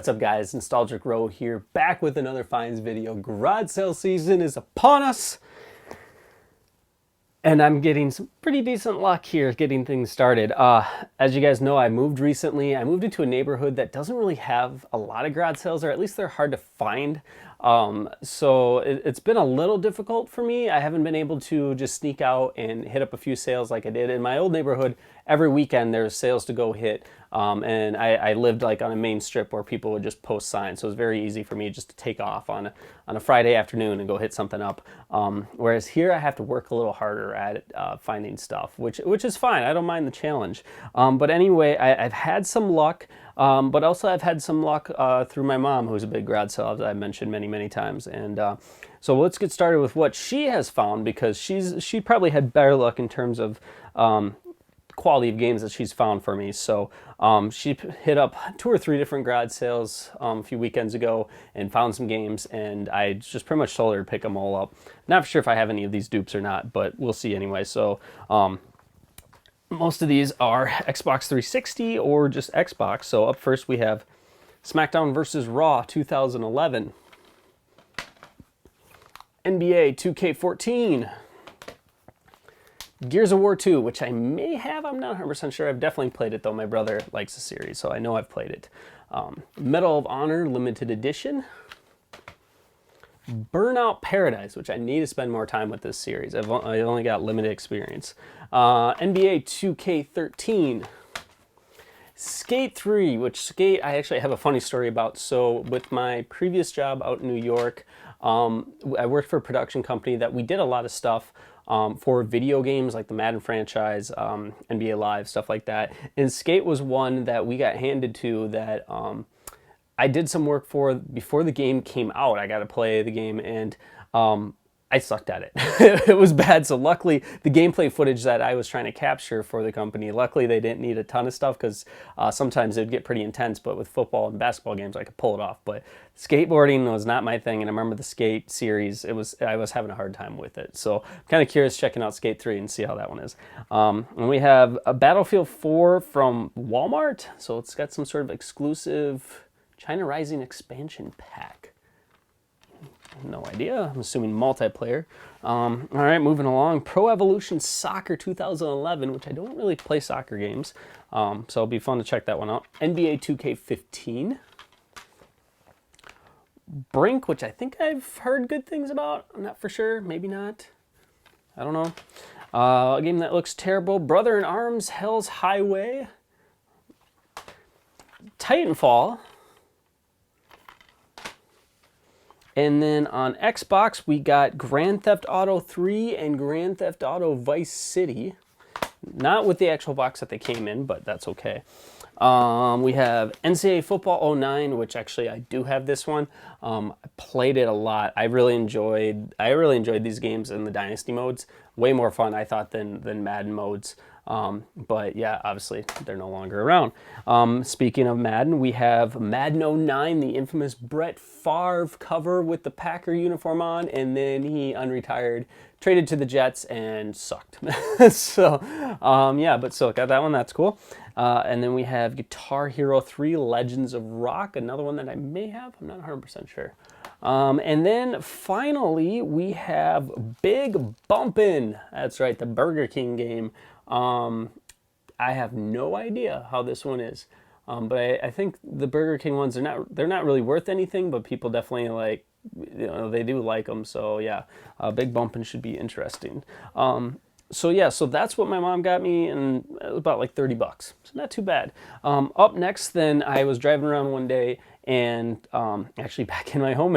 What's up, guys? Nostalgic Row here, back with another finds video. Garage sale season is upon us, and I'm getting some pretty decent luck here getting things started. As you guys know, I moved recently. I moved into a neighborhood that doesn't really have a lot of garage sales, or at least they're hard to find. So it's been a little difficult for me. I haven't been able to just sneak out and hit up a few sales like I did in my old neighborhood. Every weekend there's sales to go hit. And I lived like on a main strip where people would just post signs. So it was very easy for me just to take off on a Friday afternoon and go hit something up. Whereas here I have to work a little harder at finding stuff, which is fine. I don't mind the challenge. But anyway, I've had some luck. But also I've had some luck through my mom, who's a big garage sale, as I've mentioned many times. And so let's get started with what she has found, because she probably had better luck in terms of quality of games that she's found for me. So she hit up 2 or 3 different garage sales a few weekends ago and found some games, and I just pretty much told her to pick them all up. Not for sure if I have any of these dupes or not, but we'll see anyway. So most of these are Xbox 360 or just Xbox. So up first we have SmackDown vs. Raw 2011, NBA 2K14, Gears of War 2, which I may have, I'm not 100% sure. I've definitely played it though. My brother likes the series, so I know I've played it. Medal of Honor Limited Edition, Burnout Paradise, which I need to spend more time with this series. I only got limited experience. NBA 2K13, Skate 3, which Skate I actually have a funny story about. So with my previous job out in New York, I worked for a production company that we did a lot of stuff for video games like the Madden franchise, NBA Live, stuff like that. And Skate was one that we got handed to that I did some work for before the game came out. I got to play the game, and I sucked at it. It was bad. So luckily, the gameplay footage that I was trying to capture for the company, luckily they didn't need a ton of stuff, because sometimes it'd get pretty intense. But with football and basketball games, I could pull it off. But skateboarding was not my thing, and I remember the Skate series. I was having a hard time with it. So I'm kind of curious checking out Skate 3 and see how that one is. And we have a Battlefield 4 from Walmart. So it's got some sort of exclusive China Rising expansion pack. No idea. I'm assuming multiplayer. All right, moving along. Pro Evolution Soccer 2011, which I don't really play soccer games, so it'll be fun to check that one out. NBA 2K15. Brink, which I think I've heard good things about. I'm not for sure. Maybe not. I don't know. A game that looks terrible. Brother in Arms, Hell's Highway. Titanfall. And then on Xbox, we got Grand Theft Auto 3 and Grand Theft Auto Vice City. Not with the actual box that they came in, but that's okay. We have NCAA Football 09, which actually I do have this one. I played it a lot. I really enjoyed these games in the Dynasty modes. Way more fun, I thought, than Madden modes. But yeah, obviously they're no longer around. Speaking of Madden, we have Madden 09, the infamous Brett Favre cover with the Packer uniform on, and then he unretired, traded to the Jets, and sucked. So yeah, but still got that one. That's cool. And then we have Guitar Hero 3 Legends of Rock, another one that I may have. I'm not 100% sure. And then finally we have Big Bumpin'. That's right, the Burger King game. I have no idea how this one is, but I think the Burger King ones they're not really worth anything, but people definitely like, they do like them. So yeah, Big Bumpin' should be interesting. So yeah, so that's what my mom got me, and it was about like $30, so not too bad. Up next, then I was driving around one day, and actually back in my home,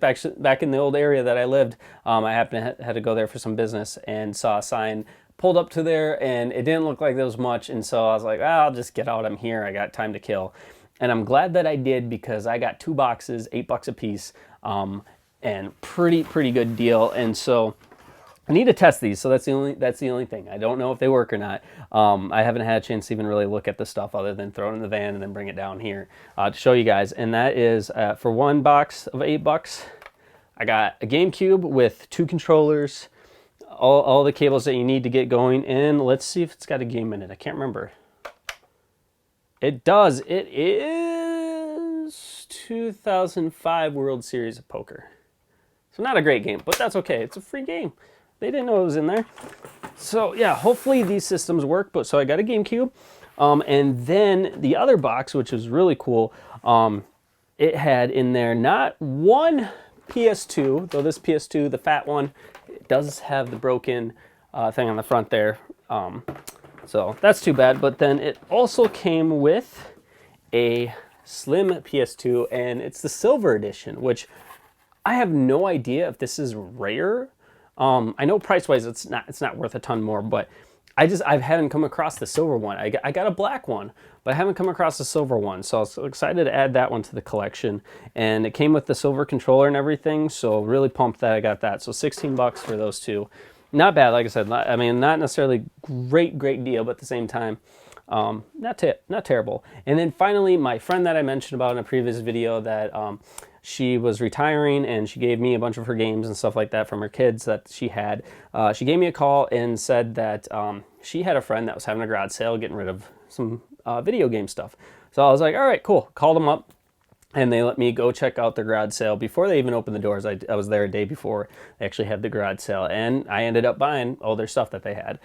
back in the old area that I lived, I happened to had to go there for some business and saw a sign. Pulled up to there, and it didn't look like there was much, and so I was like, I'll just get out. I'm here. I got time to kill. And I'm glad that I did, because I got 2 boxes, $8 a piece, and pretty good deal. And so I need to test these, so that's the only thing. I don't know if they work or not. I haven't had a chance to even really look at the stuff other than throw it in the van and then bring it down here to show you guys. And that is for 1 box of $8, I got a GameCube with 2 controllers, all the cables that you need to get going, and let's see if it's got a game in it. I can't remember. It does. It is 2005 World Series of Poker. So not a great game, but that's okay. It's a free game. They didn't know it was in there. So yeah, hopefully these systems work. But so I got a GameCube. And then the other box, which was really cool, it had in there not one PS2, though this PS2, the fat one, it does have the broken thing on the front there. So that's too bad. But then it also came with a slim PS2, and it's the silver edition, which I have no idea if this is rare. I know price-wise it's not worth a ton more, but I haven't come across the silver one. I got a black one, but I haven't come across the silver one. So I was excited to add that one to the collection. And it came with the silver controller and everything, so really pumped that I got that. So 16 bucks for those two. Not bad, like I said. I mean, not necessarily great deal, but at the same time, not terrible. And then finally, my friend that I mentioned about in a previous video that she was retiring and she gave me a bunch of her games and stuff like that from her kids that she had. She gave me a call and said that she had a friend that was having a garage sale getting rid of some video game stuff. So I was like, all right, cool. Called them up. And they let me go check out the garage sale before they even opened the doors. I was there a day before they actually had the garage sale, and I ended up buying all their stuff that they had.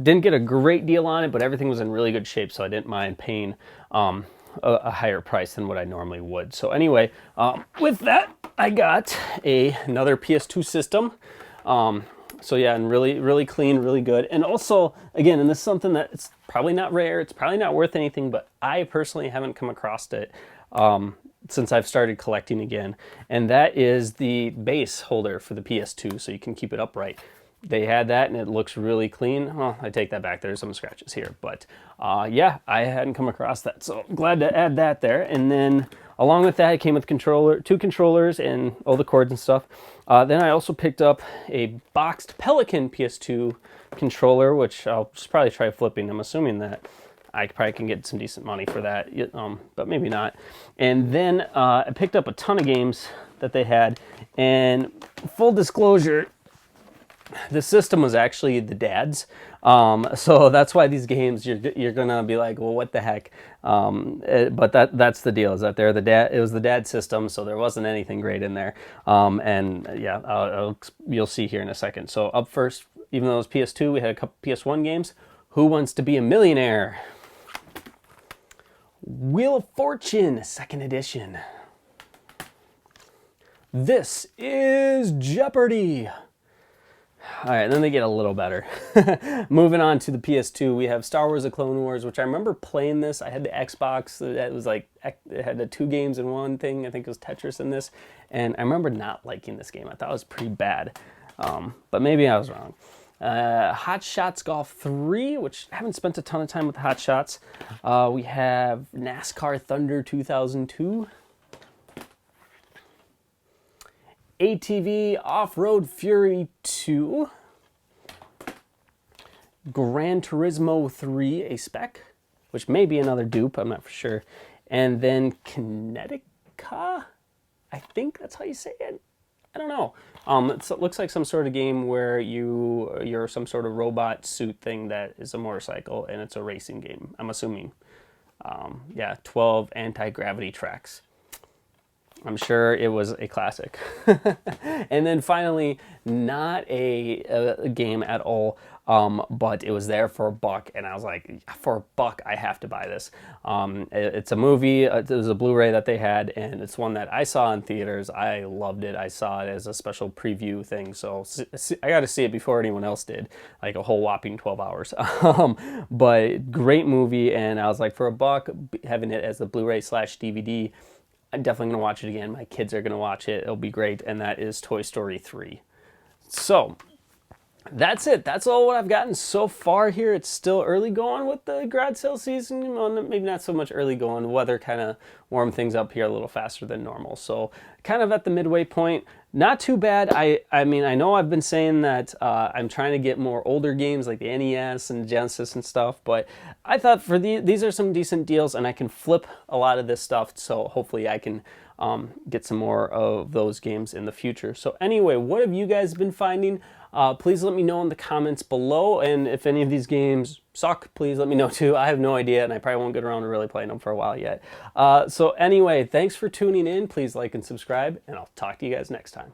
Didn't get a great deal on it, but everything was in really good shape, so I didn't mind paying a higher price than what I normally would. So anyway, with that, I got another PS2 system. So yeah, and really clean, really good. And also, again, and this is something that it's probably not rare, it's probably not worth anything, but I personally haven't come across it since I've started collecting again, and that is the base holder for the PS2, so you can keep it upright. They had that, and it looks really clean. Well, I take that back. There's some scratches here, but yeah, I hadn't come across that, so glad to add that there. And then along with that, it came with two controllers and all the cords and stuff. Then I also picked up a boxed Pelican PS2 controller, which I'll just probably try flipping. I'm assuming that I probably can get some decent money for that, but maybe not. And then I picked up a ton of games that they had, and full disclosure, the system was actually the dad's, so that's why these games you're gonna be like, well, what the heck? But that's the deal, is that it was the dad's system, so there wasn't anything great in there. And yeah, you'll see here in a second. So up first, even though it was PS2, we had a couple PS1 games. Who Wants to Be a Millionaire? Wheel of Fortune, 2nd edition. This is Jeopardy! All right, then they get a little better. Moving on to the PS2, we have Star Wars: The Clone Wars, which I remember playing this. I had the Xbox. It was like, it had the 2 games in one thing. I think it was Tetris in this. And I remember not liking this game. I thought it was pretty bad. But maybe I was wrong. Hot Shots Golf 3, which I haven't spent a ton of time with Hot Shots. We have NASCAR Thunder 2002. ATV Off-Road Fury 2. Gran Turismo 3, a spec, which may be another dupe, I'm not for sure. And then Kinetica? I think that's how you say it. I don't know. It looks like some sort of game where you're some sort of robot suit thing that is a motorcycle, and it's a racing game, I'm assuming. Yeah, 12 anti-gravity tracks. I'm sure it was a classic. And then finally, not a game at all, but it was there for $1, and I was like, for $1, I have to buy this. It's a movie, it was a Blu-ray that they had, and it's one that I saw in theaters. I loved it. I saw it as a special preview thing, so I got to see it before anyone else did, like a whole whopping 12 hours. But great movie, and I was like, for $1, having it as the Blu-ray/DVD, I'm definitely going to watch it again. My kids are going to watch it. It'll be great. And that is Toy Story 3. So that's it. That's all what I've gotten so far here. It's still early going with the garage sale season. Well, maybe not so much early going. The weather kind of warmed things up here a little faster than normal. So kind of at the midway point. Not too bad. I mean, I know I've been saying that I'm trying to get more older games like the NES and Genesis and stuff, but I thought for these are some decent deals, and I can flip a lot of this stuff, so hopefully I can get some more of those games in the future. So anyway, what have you guys been finding? Please let me know in the comments below, and if any of these games suck, please let me know too. I have no idea, and I probably won't get around to really playing them for a while yet. So anyway, thanks for tuning in. Please like and subscribe, and I'll talk to you guys next time.